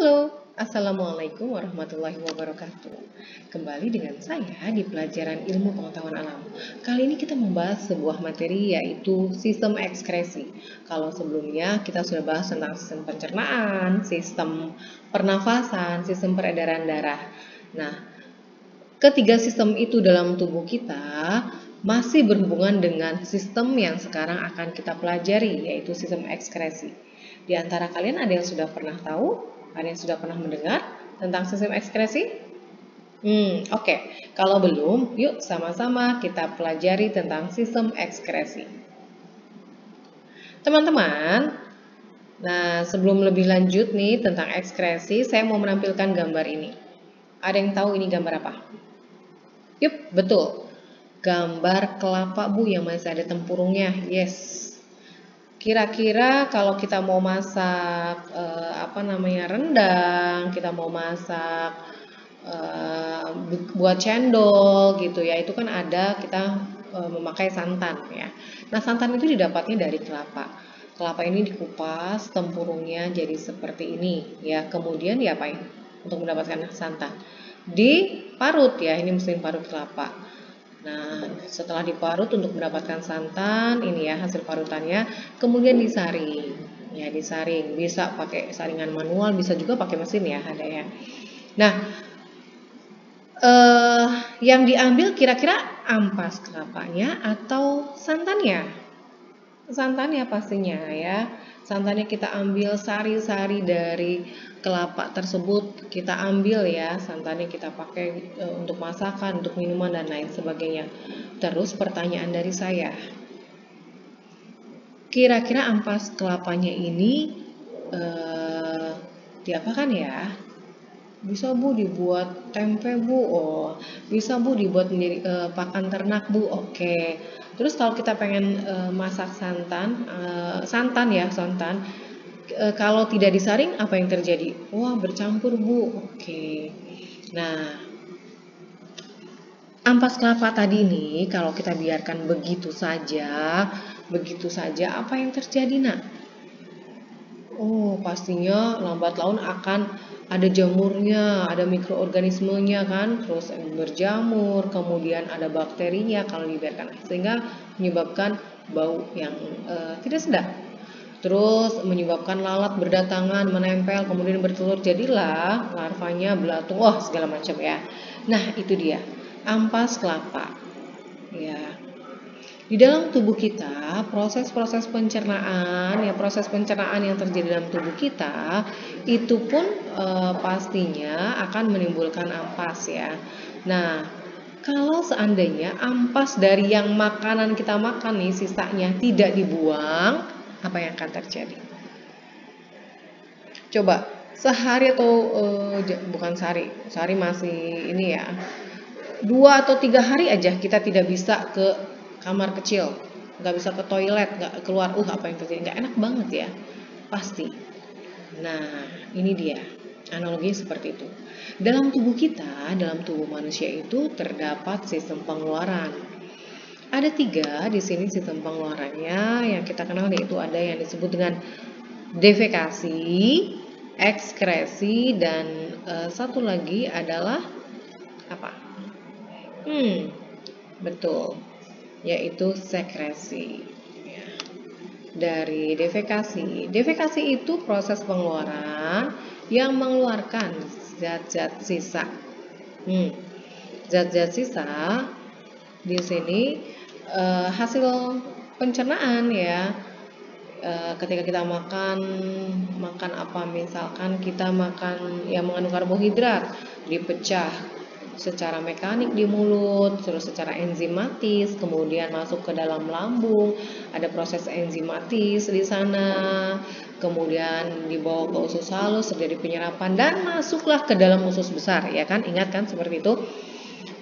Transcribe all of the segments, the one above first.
Halo, Assalamualaikum warahmatullahi wabarakatuh. Kembali dengan saya di pelajaran ilmu pengetahuan alam. Kali ini kita membahas sebuah materi yaitu sistem ekskresi. Kalau sebelumnya kita sudah bahas tentang sistem pencernaan, sistem pernafasan, sistem peredaran darah. Nah, ketiga sistem itu dalam tubuh kita masih berhubungan dengan sistem yang sekarang akan kita pelajari, yaitu sistem ekskresi. Di antara kalian ada yang sudah pernah tahu? Ada yang sudah pernah mendengar tentang sistem ekskresi? Oke. Kalau belum, yuk sama-sama kita pelajari tentang sistem ekskresi. Teman-teman, nah sebelum lebih lanjut nih tentang ekskresi, saya mau menampilkan gambar ini. Ada yang tahu ini gambar apa? Yup, betul. Gambar kelapa Bu yang masih ada tempurungnya. Yes. Kira-kira kalau kita mau masak rendang, kita mau masak buat cendol gitu ya, itu kan ada kita memakai santan ya. Nah, santan itu didapatnya dari kelapa. Kelapa ini dikupas, tempurungnya jadi seperti ini ya. Kemudian diapain untuk mendapatkan santan? Diparut ya, ini mesin parut kelapa. Nah, setelah diparut untuk mendapatkan santan, ini ya hasil parutannya, kemudian disaring. Ya, disaring. Bisa pakai saringan manual, bisa juga pakai mesin ya, ada ya. Nah, yang diambil kira-kira ampas kelapanya atau santannya? Santannya pastinya ya. Santannya kita ambil sari-sari dari kelapa tersebut, kita ambil ya, santannya kita pakai untuk masakan, untuk minuman dan lain sebagainya. Terus pertanyaan dari saya, kira-kira ampas kelapanya ini diapakan ya? Bisa Bu dibuat tempe Bu, oh bisa Bu dibuat menjadi pakan ternak Bu, oke. Terus kalau kita pengen masak santan, kalau tidak disaring apa yang terjadi? Wah bercampur Bu, oke. Nah, ampas kelapa tadi nih kalau kita biarkan begitu saja apa yang terjadi nak? Oh pastinya lambat laun akan ada jamurnya, ada mikroorganismenya kan, terus berjamur, kemudian ada bakterinya kalau dibiarkan, sehingga menyebabkan bau yang tidak sedap. Terus menyebabkan lalat berdatangan, menempel, kemudian bertelur, jadilah larvanya belatung, wah segala macam ya. Nah itu dia, ampas kelapa. Ya. Di dalam tubuh kita, proses-proses pencernaan, ya proses pencernaan yang terjadi dalam tubuh kita, itu pun pastinya akan menimbulkan ampas ya. Nah, kalau seandainya ampas dari yang makanan kita makan nih, sisanya tidak dibuang, apa yang akan terjadi? Coba, sehari atau bukan sehari masih ini ya, 2 atau 3 hari aja kita tidak bisa ke kamar kecil, nggak bisa ke toilet, nggak keluar, apa yang terjadi? Nggak enak banget ya, pasti. Nah, ini dia, analoginya seperti itu. Dalam tubuh kita, dalam tubuh manusia itu terdapat sistem pengeluaran. Ada 3 di sini sistem pengeluarannya yang kita kenal, yaitu ada yang disebut dengan defekasi, ekskresi, dan satu lagi adalah apa? Betul, yaitu sekresi ya. Dari defekasi. Defekasi itu proses pengeluaran yang mengeluarkan zat-zat sisa. Zat-zat sisa di sini hasil pencernaan ya. Ketika kita makan apa, misalkan kita makan yang mengandung karbohidrat, dipecah secara mekanik di mulut, terus secara enzimatis, kemudian masuk ke dalam lambung, ada proses enzimatis di sana, kemudian dibawa ke usus halus, terjadi penyerapan dan masuklah ke dalam usus besar, ya kan? Ingat kan seperti itu?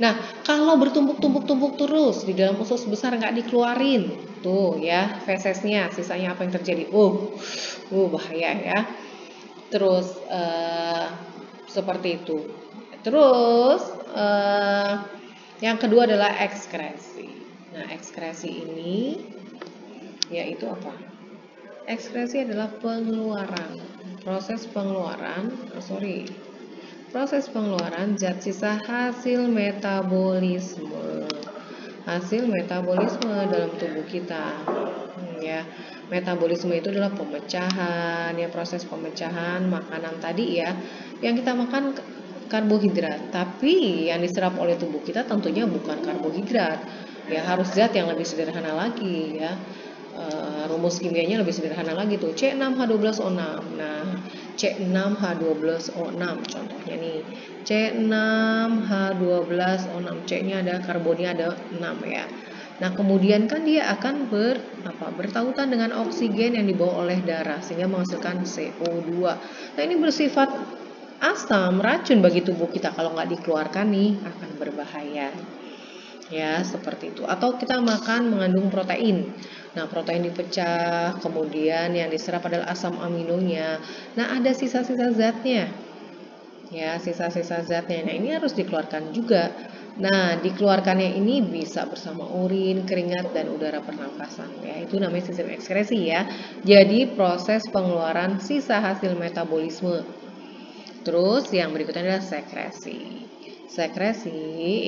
Nah, kalau bertumpuk-tumpuk terus di dalam usus besar nggak dikeluarin, tuh ya fesesnya, sisanya apa yang terjadi? Bahaya ya. Terus seperti itu. Terus yang kedua adalah ekskresi. Nah, ekskresi ini yaitu apa? Ekskresi adalah pengeluaran. proses pengeluaran zat sisa hasil metabolisme. Hasil metabolisme dalam tubuh kita. Ya, metabolisme itu adalah pemecahan, ya, proses pemecahan makanan tadi ya. Yang kita makan karbohidrat, tapi yang diserap oleh tubuh kita tentunya bukan karbohidrat. Ya, harus zat yang lebih sederhana lagi ya. Rumus kimianya lebih sederhana lagi tuh, C6H12O6. Nah, C6H12O6 contohnya nih, C6H12O6, C-nya ada, karbonnya ada 6 ya. Nah, kemudian kan dia akan bertautan dengan oksigen yang dibawa oleh darah sehingga menghasilkan CO2. Nah, ini bersifat asam, racun bagi tubuh kita, kalau nggak dikeluarkan nih akan berbahaya. Ya, seperti itu. Atau kita makan mengandung protein. Nah, protein dipecah, kemudian yang diserap adalah asam aminonya. Nah, ada sisa-sisa zatnya. Ya, sisa-sisa zatnya. Nah, ini harus dikeluarkan juga. Nah, dikeluarkannya ini bisa bersama urin, keringat, dan udara pernapasan. Ya, itu namanya sistem ekskresi ya. Jadi, proses pengeluaran sisa hasil metabolisme. Terus, yang berikutnya adalah sekresi. Sekresi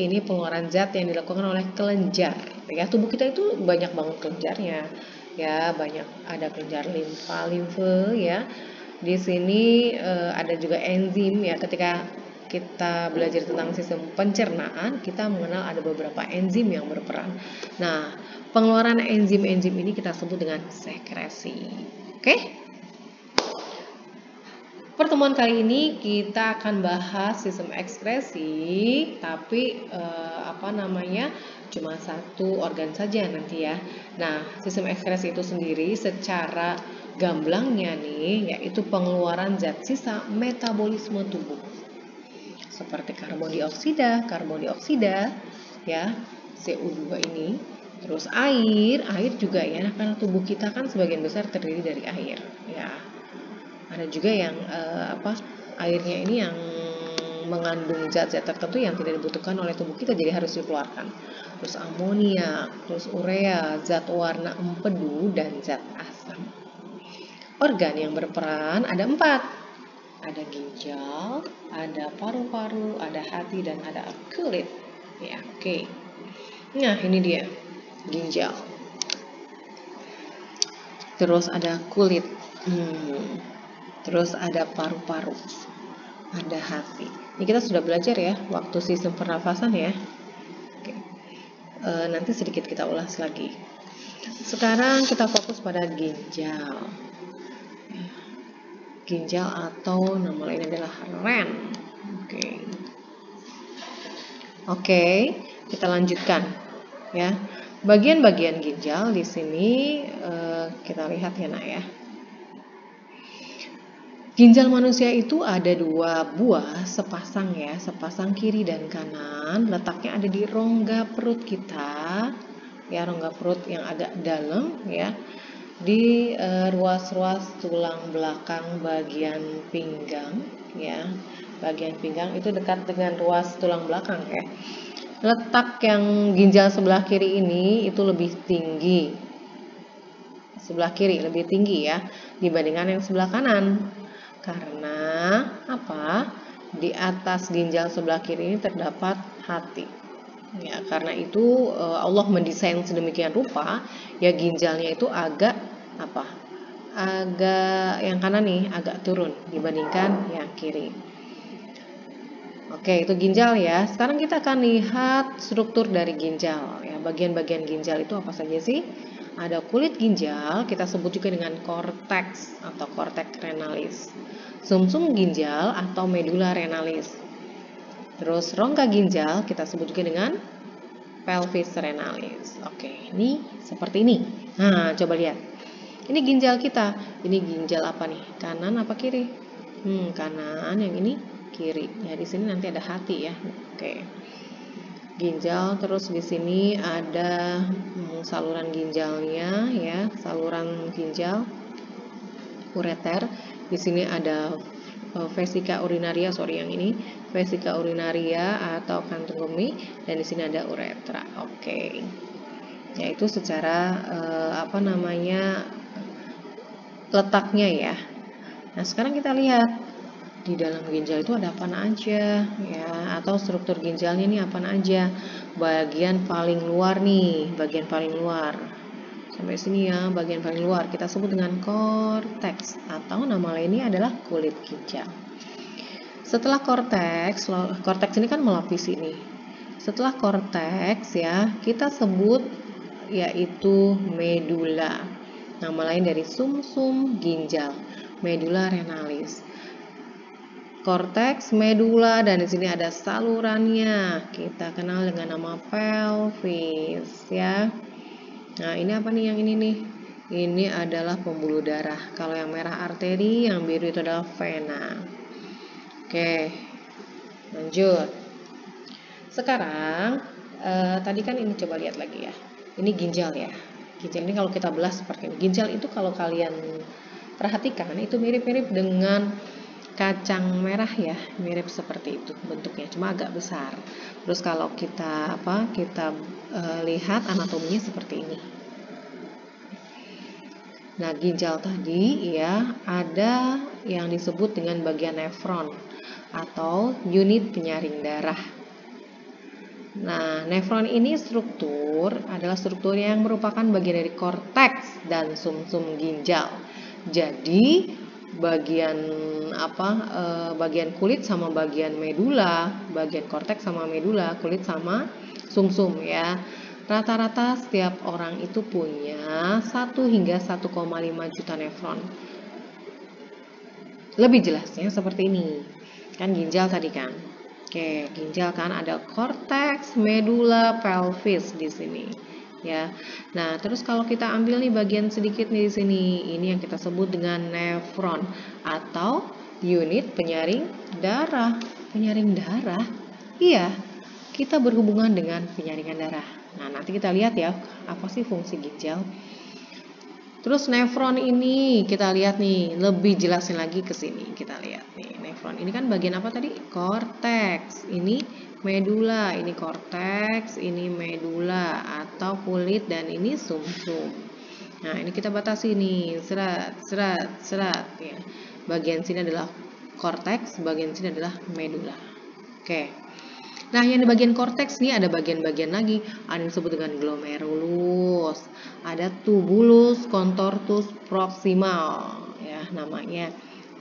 ini pengeluaran zat yang dilakukan oleh kelenjar. Ya, tubuh kita itu banyak banget kelenjarnya. Ya, banyak, ada kelenjar limfe ya. Di sini ada juga enzim ya. Ketika kita belajar tentang sistem pencernaan, kita mengenal ada beberapa enzim yang berperan. Nah, pengeluaran enzim-enzim ini kita sebut dengan sekresi. Oke? Pertemuan kali ini kita akan bahas sistem ekskresi, tapi cuma satu organ saja nanti ya. Nah, sistem ekskresi itu sendiri secara gamblangnya nih, yaitu pengeluaran zat sisa metabolisme tubuh. Seperti karbon dioksida, ya, CO2 ini. Terus air juga ya, karena tubuh kita kan sebagian besar terdiri dari air, ya. Ada juga yang airnya ini yang mengandung zat-zat tertentu yang tidak dibutuhkan oleh tubuh kita, jadi harus dikeluarkan. Terus amoniak, terus urea, zat warna empedu, dan zat asam. Organ yang berperan ada 4. Ada ginjal, ada paru-paru, ada hati, dan ada kulit. Ya, oke. Nah, ini dia ginjal. Terus ada kulit. Terus ada paru-paru, ada hati. Ini kita sudah belajar ya waktu sistem pernafasan ya. Oke. Nanti sedikit kita ulas lagi. Sekarang kita fokus pada ginjal. Ginjal atau nama lain adalah ren. Oke, kita lanjutkan ya. Bagian-bagian ginjal di sini kita lihat ya nak ya. Ginjal manusia itu ada 2 buah, sepasang ya, sepasang kiri dan kanan. Letaknya ada di rongga perut kita, ya, rongga perut yang agak dalam ya, di ruas-ruas tulang belakang bagian pinggang ya. Bagian pinggang itu dekat dengan ruas tulang belakang ya. Letak yang ginjal sebelah kiri ini itu lebih tinggi. Sebelah kiri lebih tinggi ya dibandingkan yang sebelah kanan. Karena di atas ginjal sebelah kiri ini terdapat hati. Ya, karena itu Allah mendesain sedemikian rupa ya, ginjalnya itu agak yang kanan nih agak turun dibandingkan yang kiri. Oke, itu ginjal ya. Sekarang kita akan lihat struktur dari ginjal ya. Bagian-bagian ginjal itu apa saja sih? Ada kulit ginjal, kita sebut juga dengan korteks atau korteks renalis. Sumsum ginjal atau medula renalis. Terus rongga ginjal kita sebut juga dengan pelvis renalis. Oke, ini seperti ini. Nah, coba lihat. Ini ginjal kita. Ini ginjal apa nih? Kanan apa kiri? Kanan, yang ini kiri. Ya, di sini nanti ada hati ya. Oke. Ginjal, terus di sini ada saluran ginjalnya ya, saluran ginjal ureter. Di sini ada vesika urinaria, vesika urinaria atau kantung kemih, dan di sini ada uretra. Oke. Yaitu secara letaknya ya. Nah, sekarang kita lihat di dalam ginjal itu ada apa aja ya, atau struktur ginjalnya ini apa aja. Bagian paling luar nih, bagian paling luar. Sampai sini ya, bagian paling luar kita sebut dengan korteks atau nama lainnya adalah kulit ginjal. Setelah korteks, korteks ini kan melapisi ini. Setelah korteks ya, kita sebut yaitu medula. Nama lain dari sumsum ginjal, medula renalis. Korteks, medula, dan di sini ada salurannya. Kita kenal dengan nama pelvis ya. Nah, ini apa nih yang ini nih? Ini adalah pembuluh darah. Kalau yang merah arteri, yang biru itu adalah vena. Oke, lanjut. Sekarang, tadi kan ini coba lihat lagi ya. Ini ginjal ya. Ginjal ini kalau kita belah seperti ini. Ginjal itu kalau kalian perhatikan, itu mirip-mirip dengan kacang merah ya, mirip seperti itu bentuknya, cuma agak besar. Terus kalau kita lihat anatominya seperti ini. Nah, ginjal tadi ya ada yang disebut dengan bagian nefron atau unit penyaring darah. Nah, nefron ini adalah struktur yang merupakan bagian dari korteks dan sumsum ginjal. Jadi bagian bagian kulit sama bagian medula, bagian korteks sama medula, kulit sama sumsum ya. Rata-rata setiap orang itu punya 1 hingga 1,5 juta nefron. Lebih jelasnya seperti ini. Kan ginjal tadi kan. Oke, ginjal kan ada korteks, medula, pelvis di sini. Ya. Nah, terus kalau kita ambil nih bagian sedikit nih di sini, ini yang kita sebut dengan nefron atau unit penyaring darah. Penyaring darah? Iya, kita berhubungan dengan penyaringan darah. Nah, nanti kita lihat ya, apa sih fungsi ginjal. Terus nefron ini kita lihat nih, lebih jelasin lagi ke sini. Kita lihat nih, nefron ini kan bagian apa tadi? Korteks. Ini medula, ini korteks, ini medula atau kulit, dan ini sumsum. Nah, ini kita batasi nih, serat ya. Bagian sini adalah korteks, bagian sini adalah medula. Oke. Nah, yang di bagian korteks nih ada bagian-bagian lagi, ada yang disebut dengan glomerulus, ada tubulus contortus proximal ya namanya.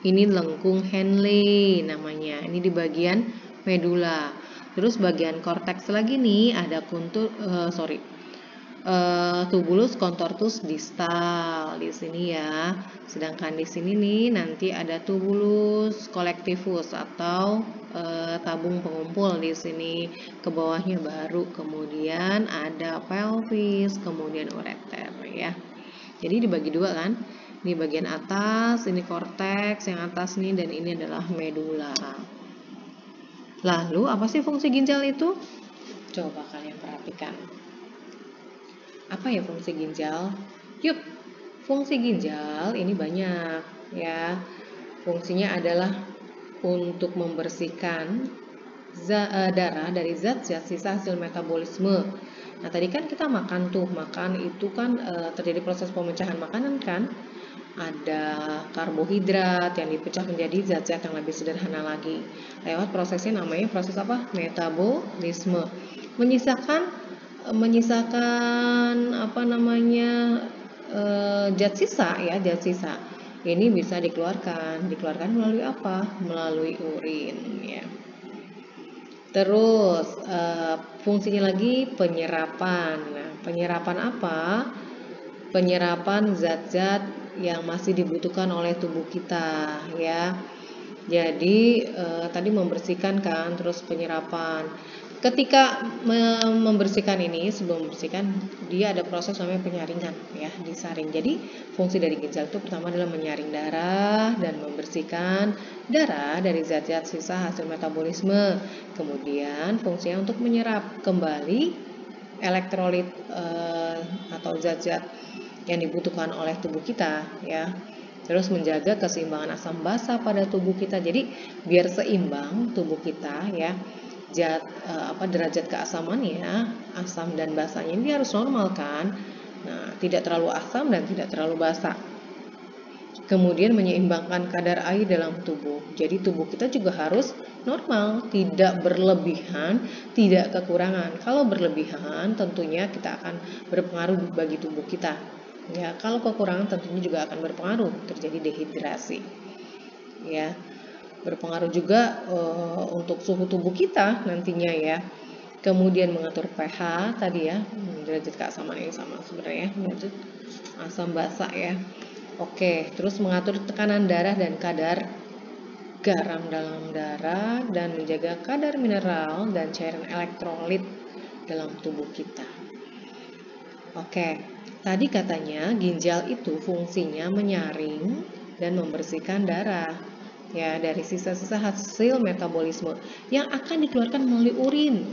Ini lengkung Henle namanya. Ini di bagian medula. Terus bagian korteks lagi nih ada tubulus contortus distal di sini ya. Sedangkan di sini nih nanti ada tubulus collectivus atau tabung pengumpul di sini. Ke bawahnya baru kemudian ada pelvis, kemudian ureter ya. Jadi dibagi dua kan. Ini bagian atas, ini korteks yang atas nih, dan ini adalah medula. Lalu apa sih fungsi ginjal itu? Coba kalian perhatikan. Apa ya fungsi ginjal? Yuk, fungsi ginjal ini banyak ya. Fungsinya adalah untuk membersihkan darah dari zat-zat sisa hasil metabolisme. Nah, tadi kan kita makan itu kan terjadi proses pemecahan makanan kan. Ada karbohidrat yang dipecah menjadi zat-zat yang lebih sederhana lagi. Lewat prosesnya namanya proses apa? Metabolisme. Menyisakan zat sisa ya, zat sisa. Ini bisa dikeluarkan melalui apa? Melalui urin ya. Terus fungsinya lagi penyerapan. Nah, penyerapan apa? Penyerapan zat-zat yang masih dibutuhkan oleh tubuh kita ya. Jadi tadi membersihkan kan, terus penyerapan. Ketika membersihkan ini, sebelum membersihkan dia ada proses namanya penyaringan ya, disaring. Jadi fungsi dari ginjal itu pertama adalah menyaring darah dan membersihkan darah dari zat-zat sisa hasil metabolisme. Kemudian fungsinya untuk menyerap kembali elektrolit atau zat-zat yang dibutuhkan oleh tubuh kita ya. Terus menjaga keseimbangan asam basa pada tubuh kita. Jadi biar seimbang tubuh kita ya. Derajat keasamannya, asam dan basahnya ini harus normal kan. Nah, tidak terlalu asam dan tidak terlalu basa. kemudian menyeimbangkan kadar air dalam tubuh. Jadi tubuh kita juga harus normal, tidak berlebihan, tidak kekurangan. Kalau berlebihan tentunya kita akan berpengaruh bagi tubuh kita. Ya, kalau kekurangan tentunya juga akan berpengaruh, terjadi dehidrasi. Ya, berpengaruh juga untuk suhu tubuh kita nantinya ya. Kemudian mengatur pH tadi ya, derajat keasaman ini sama sebenarnya, derajat asam basa ya. Oke, terus mengatur tekanan darah dan kadar garam dalam darah dan menjaga kadar mineral dan cairan elektrolit dalam tubuh kita. Oke, tadi katanya ginjal itu fungsinya menyaring dan membersihkan darah ya dari sisa-sisa hasil metabolisme yang akan dikeluarkan melalui urin.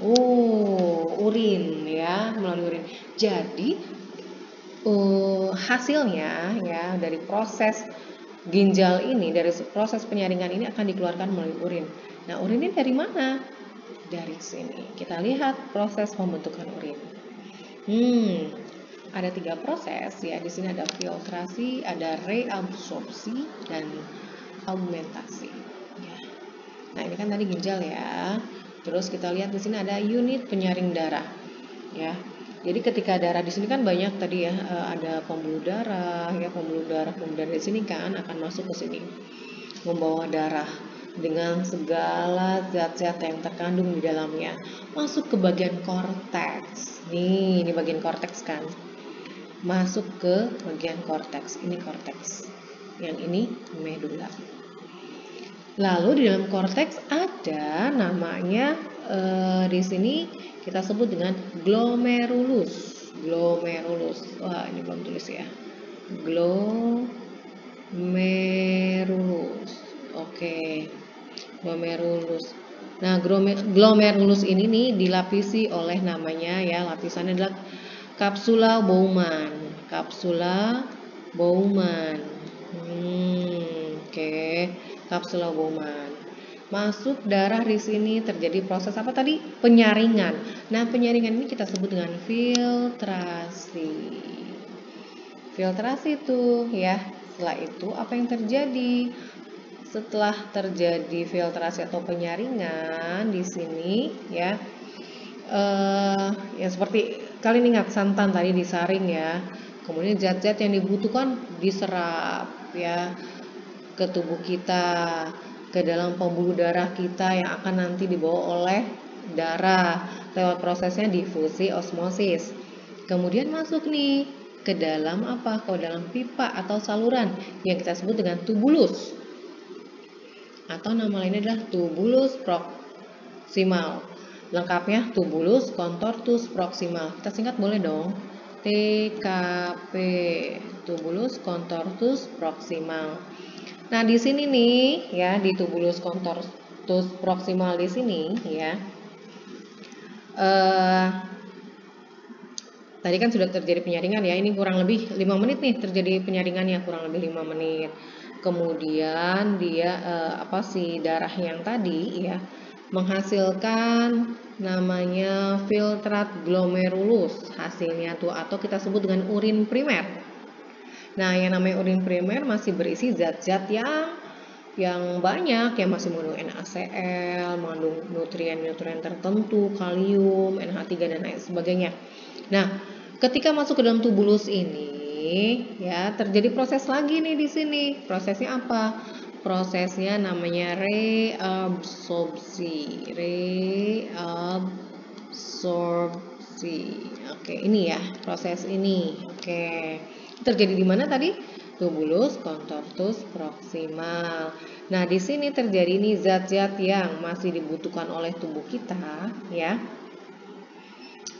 Urin ya, melalui urin. Jadi hasilnya ya dari proses ginjal ini, dari proses penyaringan ini akan dikeluarkan melalui urin. Nah, urin ini dari mana? Dari sini. Kita lihat proses pembentukan urin. Ada 3 proses ya. Di sini ada filtrasi, ada reabsorpsi, dan augmentasi. Ya. Nah, ini kan tadi ginjal ya. Terus kita lihat di sini ada unit penyaring darah. Ya. Jadi ketika darah di sini kan banyak tadi ya, ada pembuluh darah ya, pembuluh darah di sini kan akan masuk ke sini membawa darah dengan segala zat-zat yang terkandung di dalamnya masuk ke bagian korteks. Nih, ini bagian korteks kan. Masuk ke bagian korteks. Ini korteks. Yang ini medula. Lalu di dalam korteks ada namanya di sini kita sebut dengan glomerulus. Glomerulus. Wah, ini belum tulis ya. Glomerulus. Oke. Glomerulus. Nah, glomerulus ini nih dilapisi oleh namanya ya, lapisannya adalah kapsula Bowman. Kapsula Bowman. Oke. Kapsula Bowman. Masuk darah di sini terjadi proses apa tadi? Penyaringan. Nah, penyaringan ini kita sebut dengan filtrasi. Filtrasi itu ya. Setelah itu apa yang terjadi? Setelah terjadi filtrasi atau penyaringan di sini ya. Ya seperti kalian ingat santan tadi disaring ya. Kemudian zat-zat yang dibutuhkan diserap ya ke tubuh kita, ke dalam pembuluh darah kita yang akan nanti dibawa oleh darah lewat prosesnya difusi osmosis. Kemudian masuk nih ke dalam apa? Ke dalam pipa atau saluran yang kita sebut dengan tubulus. Atau nama lainnya adalah tubulus proximal. Lengkapnya tubulus contortus proximal. Kita singkat boleh dong. TKP, tubulus contortus proximal. Nah, di sini nih ya, di tubulus contortus proximal di sini ya. Tadi kan sudah terjadi penyaringan ya. Ini kurang lebih 5 menit nih terjadi penyaringannya, kurang lebih 5 menit. Kemudian dia si darah yang tadi ya menghasilkan namanya filtrat glomerulus hasilnya tuh, atau kita sebut dengan urin primer. Nah, yang namanya urin primer masih berisi zat-zat yang banyak, yang masih mengandung NaCl, mengandung nutrien-nutrien tertentu, kalium, NH3 dan lain sebagainya. Nah, ketika masuk ke dalam tubulus ini, ya terjadi proses lagi nih di sini. Prosesnya apa? Prosesnya namanya reabsorpsi. Reabsorpsi. Oke, ini ya proses ini. Oke. Terjadi di mana tadi? Tubulus contortus proximal. Nah, di sini terjadi nih zat-zat yang masih dibutuhkan oleh tubuh kita, ya.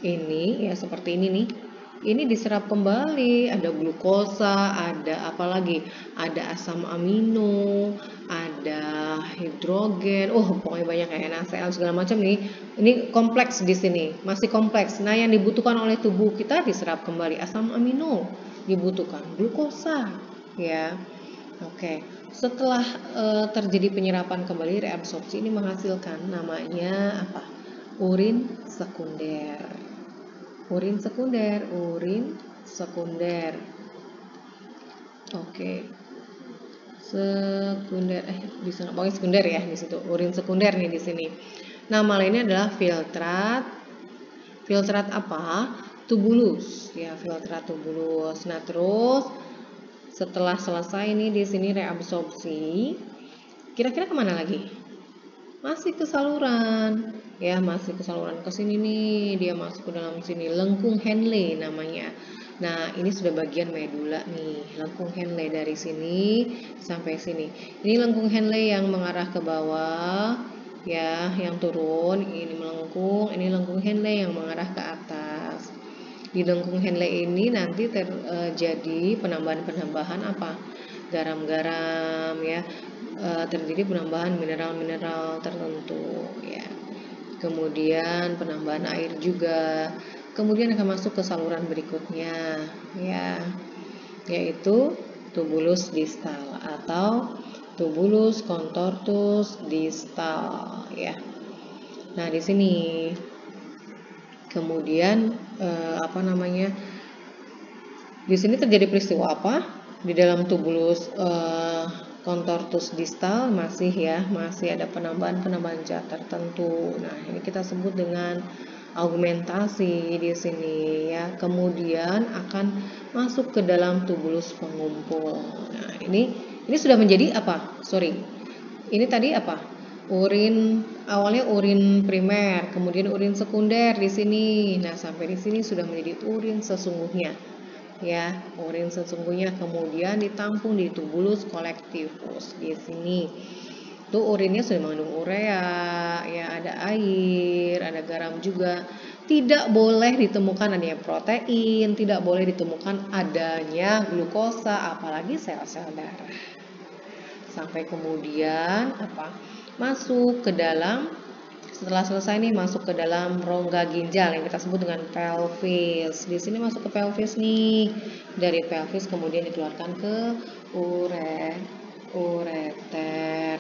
Ini ya seperti ini nih. Ini diserap kembali, ada glukosa, ada apa lagi? Ada asam amino, ada hidrogen. Pokoknya banyak ya, NaCl segala macam nih. Ini kompleks di sini, masih kompleks. Nah, yang dibutuhkan oleh tubuh kita diserap kembali asam amino. Dibutuhkan glukosa ya. Oke, setelah terjadi penyerapan kembali, reabsorpsi ini menghasilkan namanya apa? Urin sekunder. Urin sekunder. Oke. sekunder, di sana pokoknya sekunder ya di situ, urin sekunder nih di sini. Nama lainnya adalah filtrat. Filtrat apa? Tubulus ya, filtrat tubulus. Nah, terus setelah selesai nih di sini reabsorpsi, kira-kira kemana lagi? Masih ke saluran ya, masih ke saluran ke sini nih, dia masuk ke dalam sini, lengkung Henle namanya. Nah, ini sudah bagian medula nih, lengkung Henle dari sini sampai sini. Ini lengkung Henle yang mengarah ke bawah ya, yang turun, ini melengkung, ini lengkung Henle yang mengarah ke atas. Di lengkung Henle ini nanti terjadi penambahan-penambahan apa? Garam-garam ya, terjadi penambahan mineral-mineral tertentu ya. Kemudian penambahan air juga. Kemudian akan masuk ke saluran berikutnya ya, yaitu tubulus distal atau tubulus contortus distal ya. Nah, di sini kemudian di sini terjadi peristiwa apa? Di dalam tubulus contortus distal masih ada penambahan zat tertentu. Nah, ini kita sebut dengan augmentasi di sini ya. Kemudian akan masuk ke dalam tubulus pengumpul. Nah, ini sudah menjadi apa? Ini tadi apa? Awalnya urin primer, kemudian urin sekunder di sini. Nah, sampai di sini sudah menjadi urin sesungguhnya. Ya, urin sesungguhnya kemudian ditampung di tubulus colectivus di sini. Tuh urinnya sudah mengandung urea, ya ada air, ada garam juga. Tidak boleh ditemukan adanya protein, tidak boleh ditemukan adanya glukosa, apalagi sel-sel darah. Sampai kemudian masuk ke dalam, setelah selesai nih masuk ke dalam rongga ginjal yang kita sebut dengan pelvis. Di sini masuk ke pelvis nih. Dari pelvis kemudian dikeluarkan ke ureter.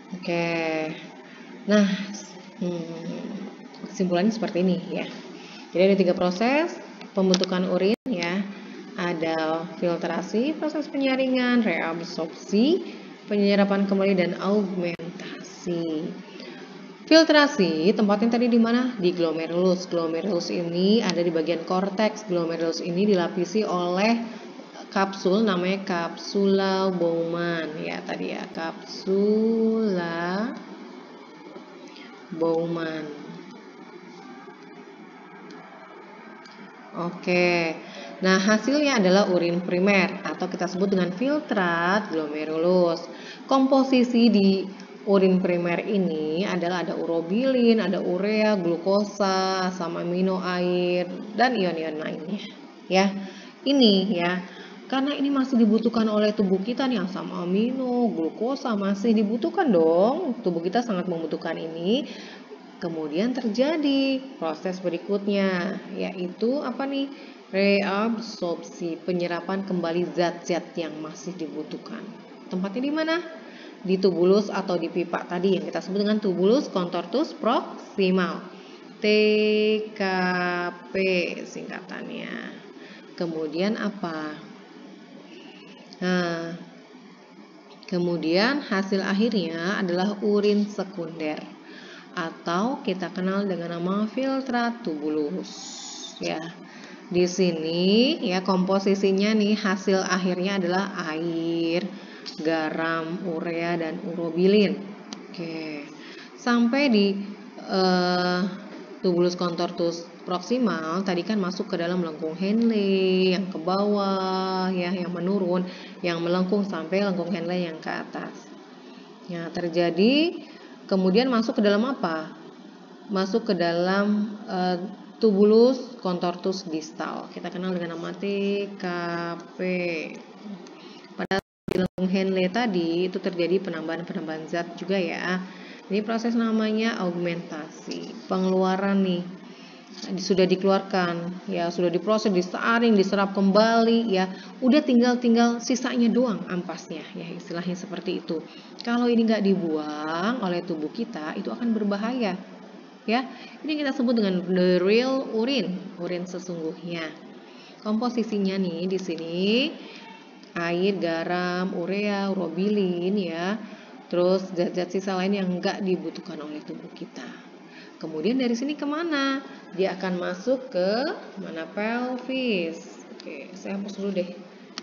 Oke. Nah, kesimpulannya seperti ini ya. Jadi ada 3 proses pembentukan urin ya. Ada filtrasi, proses penyaringan, reabsorpsi, penyerapan kembali, dan augmentasi. Filtrasi tempatnya tadi di mana? Di glomerulus. Glomerulus ini ada di bagian korteks. Glomerulus ini dilapisi oleh kapsul, namanya kapsula Bowman ya tadi ya, kapsula Bowman. Oke. Nah, hasilnya adalah urin primer atau kita sebut dengan filtrat glomerulus. Komposisi di urin primer ini adalah ada urobilin, ada urea, glukosa, asam amino, air, dan ion-ion lainnya. Ya, ini ya, karena ini masih dibutuhkan oleh tubuh kita nih, asam amino, glukosa masih dibutuhkan dong. Tubuh kita sangat membutuhkan ini. Kemudian terjadi proses berikutnya, yaitu apa nih? Reabsorpsi, penyerapan kembali zat-zat yang masih dibutuhkan. Tempatnya di mana? Di tubulus atau di pipa tadi yang kita sebut dengan tubulus contortus proximal, TKP singkatannya. Kemudian apa? Nah, kemudian hasil akhirnya adalah urin sekunder atau kita kenal dengan nama filtrat tubulus ya. Di sini ya komposisinya nih, hasil akhirnya adalah air, garam, urea, dan urobilin. Oke. Sampai di tubulus contortus proximal tadi kan masuk ke dalam lengkung Henle yang ke bawah ya, yang menurun, yang melengkung sampai lengkung Henle yang ke atas. Ya, terjadi kemudian masuk ke dalam apa? Masuk ke dalam tubulus contortus distal. Kita kenal dengan nama TKP. Pada lengkung Henle tadi itu terjadi penambahan zat juga ya. Ini proses namanya augmentasi. Pengeluaran nih sudah dikeluarkan ya, sudah diproses, disaring, diserap kembali ya. Udah tinggal sisanya doang ampasnya ya, istilahnya seperti itu. Kalau ini nggak dibuang oleh tubuh kita itu akan berbahaya. Ya, ini kita sebut dengan the real urin sesungguhnya. Komposisinya nih di sini air, garam, urea, urobilin ya. Terus zat-zat sisa lain yang enggak dibutuhkan oleh tubuh kita. Kemudian dari sini kemana? Dia akan masuk ke mana? Pelvis. Oke, saya hapus dulu deh.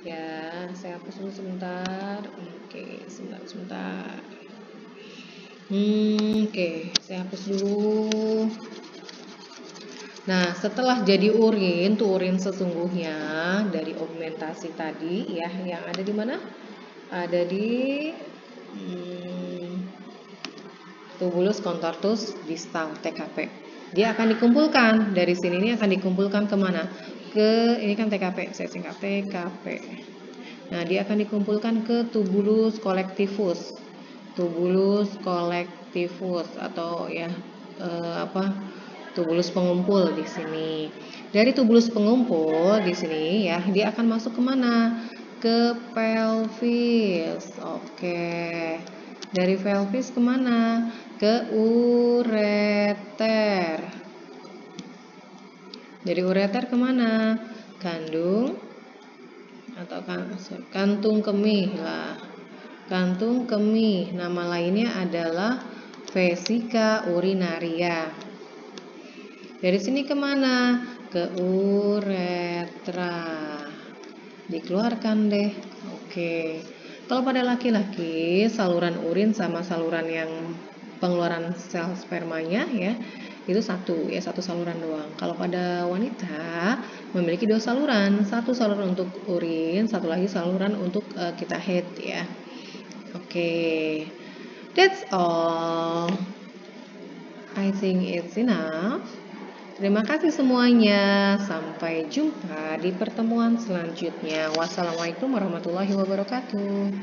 Ya, saya hapus dulu sebentar. Oke, sebentar. Oke, saya hapus dulu. Nah, setelah jadi urin, tuh urin sesungguhnya dari augmentasi tadi ya, yang ada di mana? Ada di tubulus contortus distal TKP. Dia akan dikumpulkan dari sini, ini akan dikumpulkan kemana? Ke ini kan TKP, saya singkat TKP. Nah, dia akan dikumpulkan ke tubulus collectivus. Tubulus collectivus atau ya tubulus pengumpul di sini. Dari tubulus pengumpul di sini ya, dia akan masuk kemana? Ke pelvis. Oke. Dari pelvis kemana? Ke ureter. Dari ureter kemana? Kandung atau kantung kemih lah. Kantung kemih, nama lainnya adalah vesika urinaria. Dari sini kemana? Ke uretra. Dikeluarkan deh. Oke. Kalau pada laki-laki, saluran urin sama saluran yang pengeluaran sel spermanya ya, itu satu saluran doang. Kalau pada wanita memiliki 2 saluran, satu saluran untuk urin, satu lagi saluran untuk kita head ya. Oke. That's all. I think it's enough. Terima kasih semuanya. Sampai jumpa di pertemuan selanjutnya. Wassalamualaikum warahmatullahi wabarakatuh.